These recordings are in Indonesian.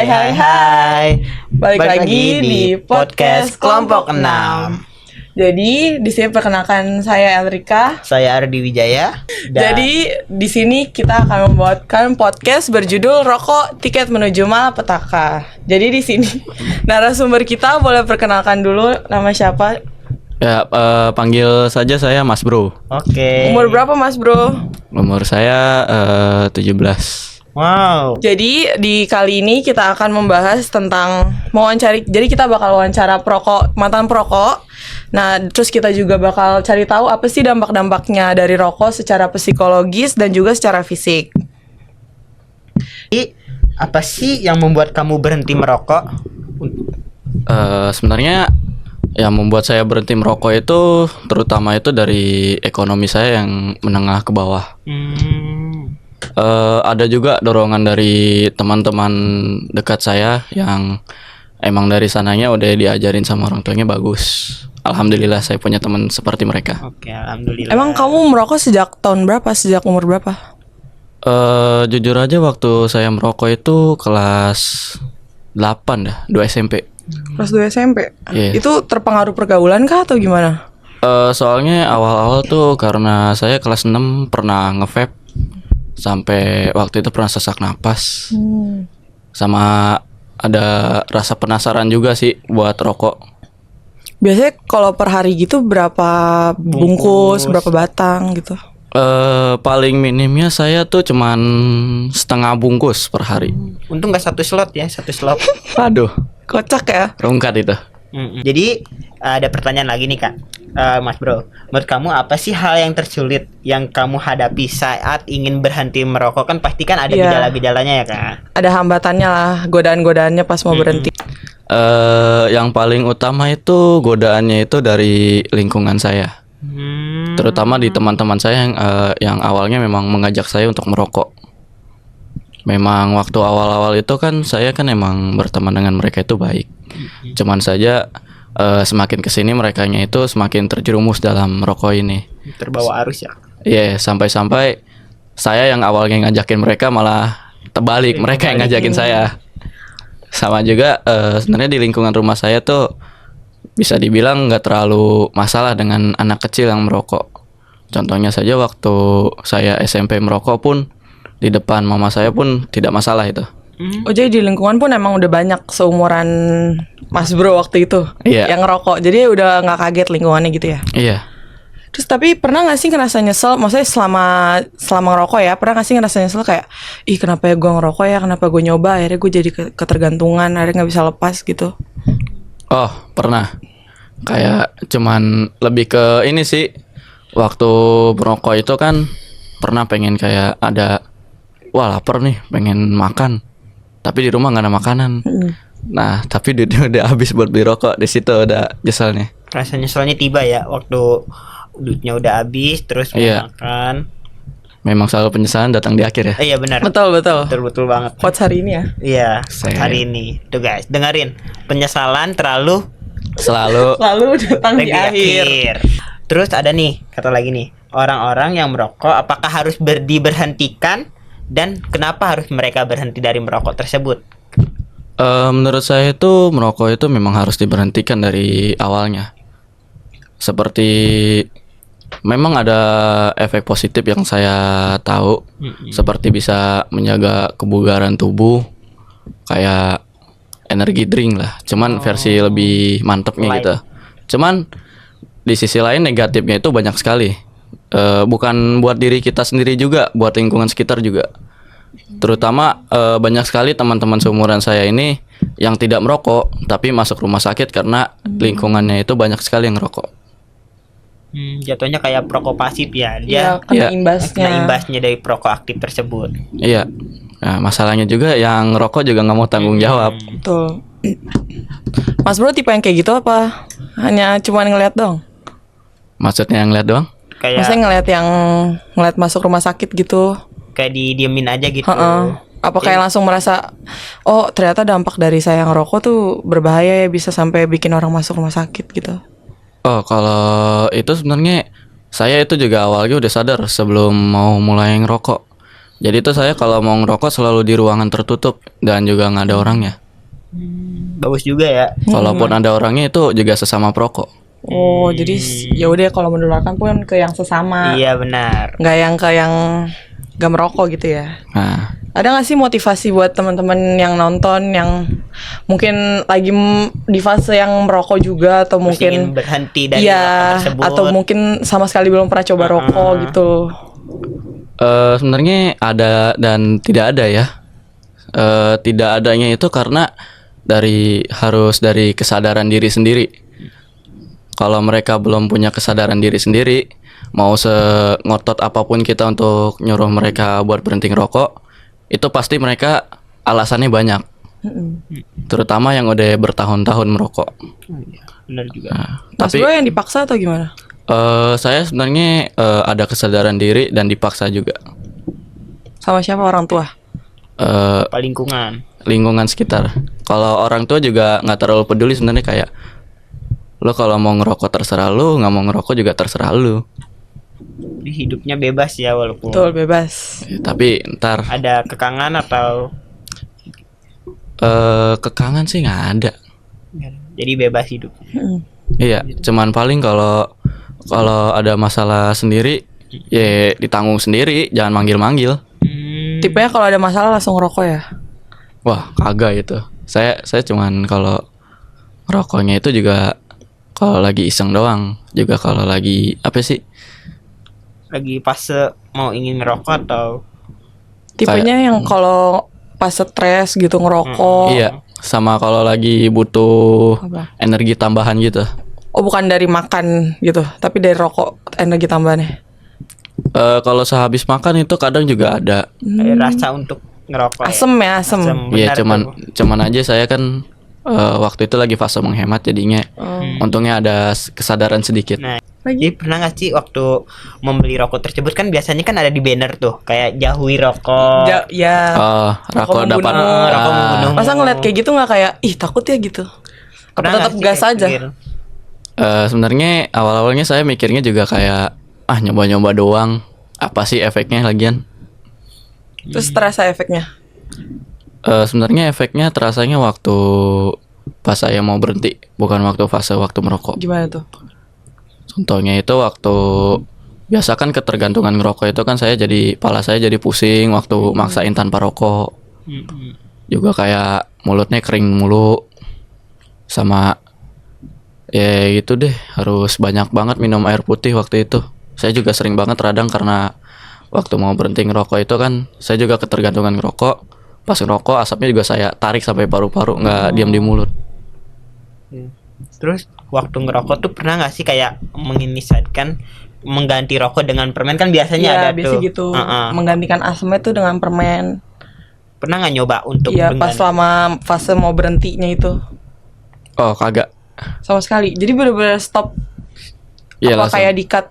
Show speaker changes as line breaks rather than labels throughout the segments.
Hai. Balik lagi di podcast Kelompok 6. Jadi di sini perkenalkan saya Elrika.
Saya Ardi Wijaya.
Jadi di sini kita akan membuatkan podcast berjudul Rokok Tiket Menuju Malapetaka. Jadi di sini narasumber kita boleh perkenalkan dulu nama siapa?
Ya, panggil saja saya Mas Bro.
Oke.
Umur berapa Mas Bro?
Umur saya 17.
Wow.
Jadi di kali ini kita akan membahas tentang mewawancari. Jadi kita bakal wawancara mantan perokok. Nah, terus kita juga bakal cari tahu apa sih dampak-dampaknya dari rokok secara psikologis dan juga secara fisik.
Jadi apa sih yang membuat kamu berhenti merokok?
Sebenarnya yang membuat saya berhenti merokok itu terutama itu dari ekonomi saya yang menengah ke bawah. Ada juga dorongan dari teman-teman dekat saya yang emang dari sananya udah diajarin sama orang tuanya bagus. Alhamdulillah saya punya teman seperti mereka.
Oke, alhamdulillah.
Emang kamu merokok sejak tahun berapa? Sejak umur berapa?
Jujur aja waktu saya merokok itu kelas 8 dah, 2 SMP.
Kelas 2 SMP?
Iya.
Itu terpengaruh pergaulan kah atau gimana?
Soalnya awal-awal tuh karena saya kelas 6 pernah nge-vape. Sampai waktu itu pernah sesak napas. Sama ada rasa penasaran juga sih buat rokok.
Biasanya kalau per hari gitu berapa bungkus, berapa batang gitu?
Paling minimnya saya tuh cuman setengah bungkus per hari.
Untung nggak satu slot ya, satu slot.
Aduh,
Kocak ya?
rungkat itu.
Jadi ada pertanyaan lagi nih Kak, Mas Bro. Menurut kamu apa sih hal yang tersulit yang kamu hadapi saat ingin berhenti merokok? Kan pasti kan ada
Iya.
gejala-gejalanya ya Kak.
Ada hambatannya lah, godaan-godaannya pas mau berhenti.
Yang paling utama itu godaannya itu dari lingkungan saya. Terutama di teman-teman saya yang awalnya memang mengajak saya untuk merokok. Memang waktu awal-awal itu kan saya kan emang berteman dengan mereka itu baik. Cuman saja semakin kesini merekanya itu semakin terjerumus dalam rokok ini.
Terbawa arus ya.
Iya, sampai-sampai saya yang awalnya ngajakin mereka malah terbalik, mereka yang ngajakin saya. Sama juga sebenarnya di lingkungan rumah saya tuh bisa dibilang nggak terlalu masalah dengan anak kecil yang merokok. Contohnya saja waktu saya SMP merokok pun di depan mama saya pun tidak masalah itu.
Oh jadi di lingkungan pun emang udah banyak seumuran Mas Bro waktu itu yang ngerokok. Jadi udah nggak kaget lingkungannya gitu ya?
Iya.
Terus tapi pernah nggak sih ngerasa nyesel? Maksudnya selama ngerokok ya, pernah nggak sih ngerasa nyesel kayak, ih kenapa ya gue ngerokok ya, kenapa gue nyoba, akhirnya gue jadi ketergantungan, akhirnya nggak bisa lepas gitu?
Oh pernah. Kayak cuman lebih ke ini sih. Waktu merokok itu kan pernah pengen kayak ada, wah lapar nih pengen makan, tapi di rumah nggak ada makanan. Nah tapi duitnya udah habis buat beli rokok, di situ udah nyeselnya.
Rasa nyeselnya tiba ya waktu duitnya udah habis terus mau makan.
Memang selalu penyesalan datang di akhir ya.
Iya benar.
Betul.
Betul banget.
Quotes hari ini ya.
Iya, hari ini. Tuh guys, dengerin. Penyesalan
Selalu
datang di akhir.
Terus ada nih, kata lagi nih, orang-orang yang merokok apakah harus diberhentikan dan kenapa harus mereka berhenti dari merokok tersebut?
Menurut saya itu merokok itu memang harus diberhentikan dari awalnya. Seperti memang ada efek positif yang saya tahu, seperti bisa menjaga kebugaran tubuh, kayak energi drink lah. Cuman versi lebih mantepnya gitu. Cuman di sisi lain negatifnya itu banyak sekali. Bukan buat diri kita sendiri juga, buat lingkungan sekitar juga. Terutama banyak sekali teman-teman seumuran saya ini yang tidak merokok tapi masuk rumah sakit karena lingkungannya itu banyak sekali yang ngerokok.
Jatuhnya kayak perokok pasif ya.
Dia kena imbasnya
dari perokok aktif tersebut.
Iya. Nah, masalahnya juga yang ngerokok juga nggak mau tanggung jawab.
Betul. Mas Bro tipe yang kayak gitu apa? Hanya cuman ngeliat dong?
Maksudnya yang lihat doang?
Maksudnya ngeliat masuk rumah sakit gitu?
Kayak didiemin aja gitu.
Apa kayak langsung merasa, oh ternyata dampak dari saya ngerokok tuh berbahaya ya, bisa sampai bikin orang masuk rumah sakit gitu?
Oh, kalau itu sebenarnya saya itu juga awalnya udah sadar sebelum mau mulai ngerokok. Jadi tuh saya kalau mau ngerokok selalu di ruangan tertutup dan juga nggak ada orangnya.
Bagus juga ya.
Kalaupun ada orangnya itu juga sesama perokok.
Oh, jadi ya udah kalau menularkan pun ke yang sesama.
Iya benar.
Nggak yang ke yang gak merokok gitu ya.
Nah,
Ada nggak sih motivasi buat teman-teman yang nonton yang mungkin lagi di fase yang merokok juga atau
Terus ingin
mungkin
berhenti dari
iya
rokok tersebut.
atau mungkin sama sekali belum pernah coba rokok gitu.
sebenarnya ada dan tidak ada ya. Tidak adanya itu karena harus dari kesadaran diri sendiri. Kalau mereka belum punya kesadaran diri sendiri, mau ngotot apapun kita untuk nyuruh mereka buat berhenti ngerokok, itu pasti mereka alasannya banyak. Terutama yang udah bertahun-tahun merokok.
Benar juga.
Mas
Tapi
Bro yang dipaksa atau gimana?
saya sebenarnya ada kesadaran diri dan dipaksa juga.
Sama siapa, orang tua?
Apa lingkungan.
Lingkungan sekitar. Kalau orang tua juga nggak terlalu peduli sebenarnya, kayak lo kalau mau ngerokok terserah lo, nggak mau ngerokok juga terserah lo.
Jadi hidupnya bebas ya walaupun
Betul, bebas.
Tapi ntar
ada kekangan atau
kekangan sih nggak ada.
jadi bebas hidup.
Iya, cuman paling kalau ada masalah sendiri, ya ditanggung sendiri, jangan manggil-manggil.
Tipenya kalau ada masalah langsung ngerokok ya?
Wah, kagak itu. Saya cuman kalau rokoknya itu juga kalau lagi iseng doang, juga kalau lagi apa sih?
Lagi fase mau ingin ngerokok atau
Tipenya yang kalau pas stres gitu ngerokok.
Iya, sama kalau lagi butuh
Apa?
energi tambahan gitu.
Oh, bukan dari makan gitu, tapi dari rokok energi tambahannya.
Kalau sehabis makan itu kadang juga ada.
kayak rasa untuk ngerokok
Asem ya, asem.
Iya,
benar
cuman aja saya kan waktu itu lagi fase menghemat, jadinya untungnya ada kesadaran sedikit.
Nah,
Lagi?
jadi pernah nggak sih waktu membeli rokok tersebut kan biasanya kan ada di banner tuh kayak jauhi rokok.
Ya.
Rokok dapat
membunuh.
Rokok membunuh.
Masa ngeliat kayak gitu nggak kayak ih takut ya gitu? Apa
Pernah
tetap
nggak sih
gas
kayak
aja?
gitu?
Sebenarnya awal-awalnya saya mikirnya juga kayak nyoba-nyoba doang. Apa sih efeknya lagian?
Terus terasa efeknya?
Sebenarnya efeknya terasanya waktu pas saya mau berhenti, bukan waktu fase waktu merokok.
Gimana tuh?
Contohnya itu waktu biasa kan ketergantungan ngerokok itu kan pala saya jadi pusing waktu maksain tanpa rokok. Juga kayak mulutnya kering mulu. Sama ya gitu deh, harus banyak banget minum air putih waktu itu. Saya juga sering banget radang karena waktu mau berhenti ngerokok itu kan saya juga ketergantungan ngerokok. Pas ngerokok asapnya juga saya tarik sampai paru-paru, nggak diam di mulut.
Terus waktu ngerokok tuh pernah nggak sih kayak menginisiatkan mengganti rokok dengan permen kan biasanya
Iya,
ada
biasa
tuh.
gitu. Menggantikan asemnya tuh dengan permen.
Pernah nggak nyoba untuk
Iya, pas
mengganti?
selama fase mau berhentinya itu.
Oh kagak.
Sama sekali. Jadi bener-bener stop.
Iya
Apa
langsung.
kayak di-cut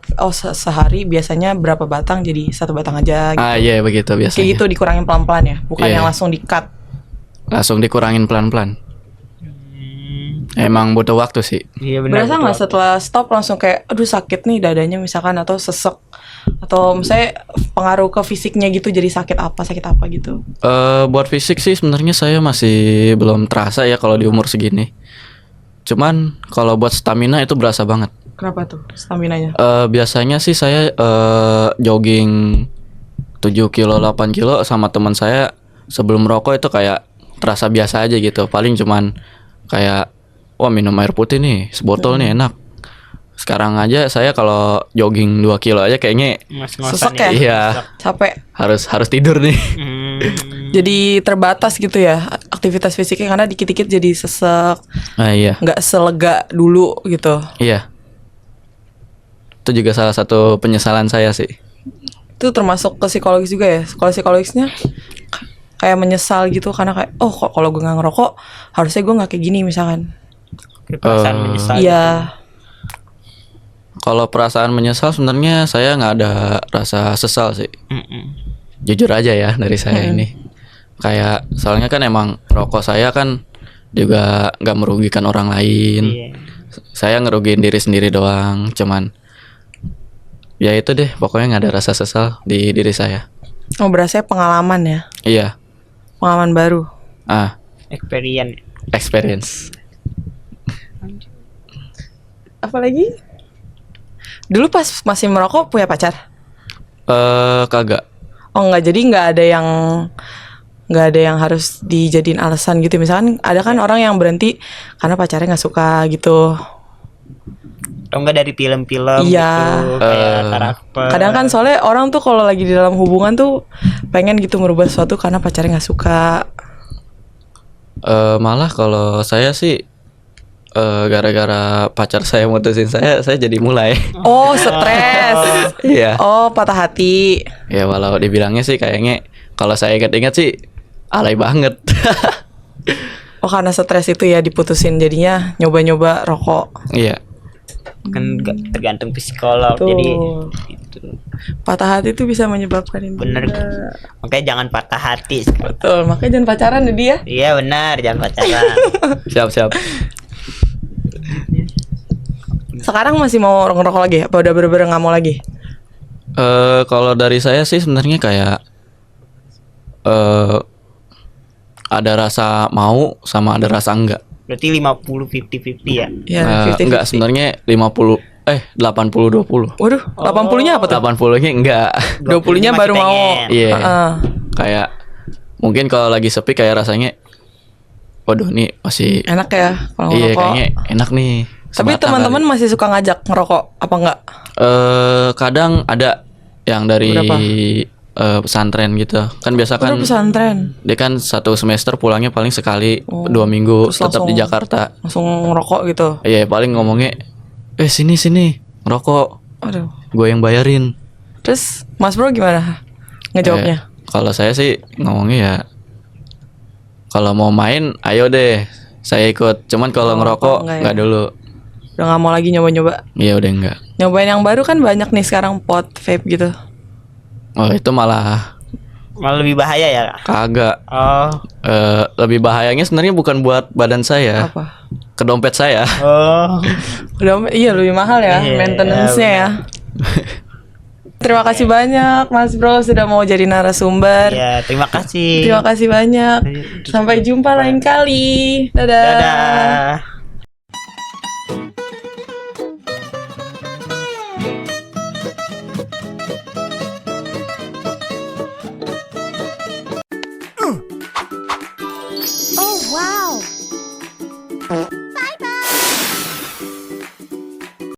sehari biasanya berapa batang jadi satu batang aja gitu.
Iya begitu biasanya.
Kayak gitu dikurangin pelan-pelan ya, bukan
Iya.
yang langsung di-cut.
Langsung dikurangin pelan-pelan. Emang butuh waktu sih.
Iya benar.
Berasa nggak setelah stop langsung kayak aduh sakit nih dadanya misalkan atau sesek atau misalnya pengaruh ke fisiknya gitu jadi sakit apa gitu.
Buat fisik sih sebenarnya saya masih belum terasa ya kalau di umur segini. Cuman kalau buat stamina itu berasa banget.
Kenapa tuh staminanya?
Biasanya sih saya jogging 7 kilo 8 kilo sama teman saya sebelum merokok itu kayak terasa biasa aja gitu. Paling cuman kayak wah minum air putih nih sebotol nih enak. Sekarang aja saya kalau jogging 2 kilo aja kayaknya
Sesek ya?
iya
Capek.
harus tidur nih.
Jadi terbatas gitu ya aktivitas fisiknya karena dikit-dikit jadi sesek,
Iya.
nggak selega dulu gitu.
Iya. Itu juga salah satu penyesalan saya sih.
Itu termasuk ke psikologis juga ya. Kalau psikologisnya kayak menyesal gitu karena kayak oh kok kalau gue nggak ngerokok harusnya gue nggak kayak gini misalkan.
perasaan menyesal.
Iya.
Kalau perasaan menyesal sebenarnya saya nggak ada rasa sesal sih. Jujur aja ya dari saya ini. Kayak soalnya kan emang rokok saya kan juga nggak merugikan orang lain.
Iya.
Saya ngerugiin diri sendiri doang. Cuman ya itu deh pokoknya nggak ada rasa sesal di diri saya.
Oh, berasa pengalaman ya.
Iya.
Pengalaman baru.
Experience.
Apalagi? Dulu pas masih merokok punya pacar?
Kagak.
Oh enggak, jadi nggak ada yang harus dijadiin alasan gitu. Misalkan ada kan orang yang berhenti karena pacarnya nggak suka gitu.
Atau enggak dari film-film
Iya.
gitu, kayak karakter.
Kadang kan soalnya orang tuh kalau lagi di dalam hubungan tuh pengen gitu merubah sesuatu karena pacarnya nggak suka.
Malah kalau saya sih gara-gara pacar saya mutusin saya jadi mulai.
Oh, stres.
Iya.
Oh, patah hati.
Ya walau dibilangnya sih kayaknya kalau saya ingat-ingat sih alay banget.
Oh, karena stres itu ya diputusin jadinya nyoba-nyoba rokok.
Iya.
Kan tergantung psikolog.
Tuh.
Jadi gitu.
Patah hati itu bisa menyebabkan ini.
Bener.
juga.
Makanya jangan patah hati.
Betul, makanya jangan pacaran ya dia.
Iya benar, jangan pacaran.
Siap.
Sekarang masih mau ngerokok lagi? Apa udah bener-bener nggak mau lagi?
Kalau dari saya sih sebenarnya kayak ada rasa mau sama ada rasa enggak.
Berarti 50-50 ya.
Ya, 50-50.
Enggak, sebenarnya 80-20.
Waduh, 80-nya apa tuh?
80-nya enggak.
20-nya
masih
baru mau.
pengen.
Iya.
Heeh.
Kayak mungkin kalau lagi sepi kayak rasanya waduh nih masih
Enak ya kalau
iya
ngerokok.
kayaknya enak nih.
Tapi
sebatang
teman-teman
kali.
masih suka ngajak ngerokok apa enggak?
Kadang ada yang dari
Berapa?
pesantren gitu. Kan biasa kan
Udah pesantren,
dia kan satu semester pulangnya paling sekali
Oh,
2 minggu
terus
tetap di
langsung-
Jakarta.
langsung ngerokok gitu.
Iya paling ngomongnya sini ngerokok
Aduh.
gue yang bayarin.
Terus Mas Bro gimana ngejawabnya?
Kalau saya sih ngomongnya ya kalau mau main ayo deh saya ikut. Cuman kalau
Oh,
ngerokok
enggak ya?
nggak dulu.
Udah nggak mau lagi nyoba-nyoba.
Iya udah enggak.
Nyobain yang baru kan banyak nih sekarang pot vape gitu.
Oh itu malah
Malah lebih bahaya ya.
kagak.
Oh.
Lebih bahayanya sebenarnya bukan buat badan saya,
Apa?
ke dompet saya.
Oh.
Udah iya lebih mahal ya
Iya,
maintenance-nya ya. Terima kasih banyak Mas Bro sudah mau jadi narasumber.
Ya, terima kasih.
Terima kasih banyak. Sampai jumpa lain kali. Dadah.
Dadah.